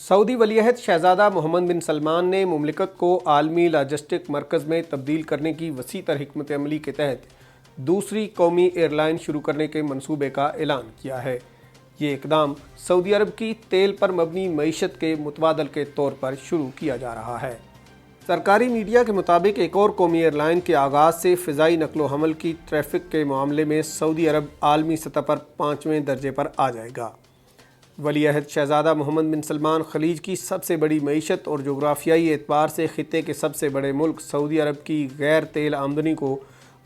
سعودی ولیعہد شہزادہ محمد بن سلمان نے مملکت کو عالمی لاجسٹک مرکز میں تبدیل کرنے کی وسیع تر حکمت عملی کے تحت دوسری قومی ایئر لائن شروع کرنے کے منصوبے کا اعلان کیا ہے۔ یہ اقدام سعودی عرب کی تیل پر مبنی معیشت کے متبادل کے طور پر شروع کیا جا رہا ہے۔ سرکاری میڈیا کے مطابق ایک اور قومی ایئر لائن کے آغاز سے فضائی نقل و حمل کی ٹریفک کے معاملے میں سعودی عرب عالمی سطح پر 5ویں درجے پر آ جائے گا۔ ولیعہد شہزادہ محمد بن سلمان خلیج کی سب سے بڑی معیشت اور جغرافیائی اعتبار سے خطے کے سب سے بڑے ملک سعودی عرب کی غیر تیل آمدنی کو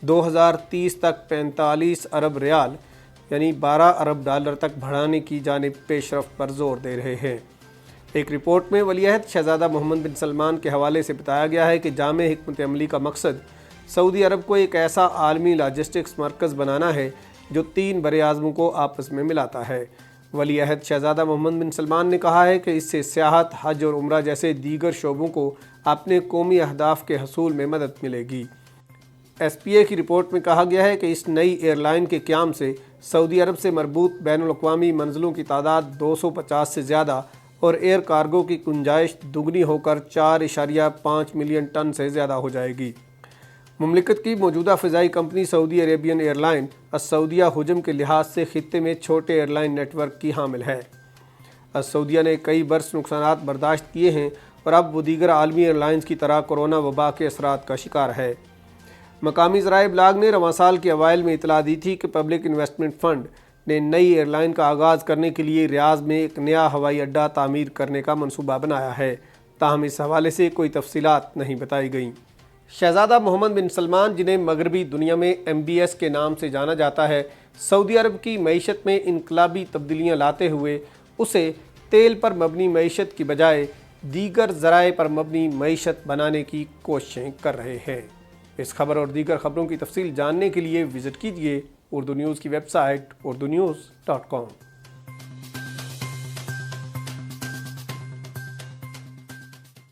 2030 تک 45 ارب ریال یعنی 12 ارب ڈالر تک بڑھانے کی جانب پیش رفت پر زور دے رہے ہیں۔ ایک رپورٹ میں ولیعہد شہزادہ محمد بن سلمان کے حوالے سے بتایا گیا ہے کہ جامع حکمت عملی کا مقصد سعودی عرب کو ایک ایسا عالمی لاجسٹکس مرکز بنانا ہے جو 3 براعظموں کو آپس میں ملاتا ہے۔ ولیعہد شہزادہ محمد بن سلمان نے کہا ہے کہ اس سے سیاحت، حج اور عمرہ جیسے دیگر شعبوں کو اپنے قومی اہداف کے حصول میں مدد ملے گی۔ ایس پی اے کی رپورٹ میں کہا گیا ہے کہ اس نئی ایئر لائن کے قیام سے سعودی عرب سے مربوط بین الاقوامی منزلوں کی تعداد 250 سے زیادہ اور ایئر کارگو کی گنجائش دگنی ہو کر 4.5 ملین ٹن سے زیادہ ہو جائے گی۔ مملکت کی موجودہ فضائی کمپنی سعودی عربین ایئر لائن السعودیہ حجم کے لحاظ سے خطے میں چھوٹے ایئر لائن نیٹ ورک کی حامل ہے۔ السعودیہ نے کئی برس نقصانات برداشت کیے ہیں اور اب وہ دیگر عالمی ایئر لائنز کی طرح کورونا وبا کے اثرات کا شکار ہے۔ مقامی ذرائع ابلاغ نے رواں سال کے اوائل میں اطلاع دی تھی کہ پبلک انویسٹمنٹ فنڈ نے نئی ایئر لائن کا آغاز کرنے کے لیے ریاض میں ایک نیا ہوائی اڈہ تعمیر کرنے کا منصوبہ بنایا ہے، تاہم اس حوالے سے کوئی تفصیلات نہیں بتائی گئیں۔ شہزادہ محمد بن سلمان، جنہیں مغربی دنیا میں MBS کے نام سے جانا جاتا ہے، سعودی عرب کی معیشت میں انقلابی تبدیلیاں لاتے ہوئے اسے تیل پر مبنی معیشت کی بجائے دیگر ذرائع پر مبنی معیشت بنانے کی کوششیں کر رہے ہیں۔ اس خبر اور دیگر خبروں کی تفصیل جاننے کے لیے وزٹ کیجیے اردو نیوز کی ویب سائٹ urdunews.com۔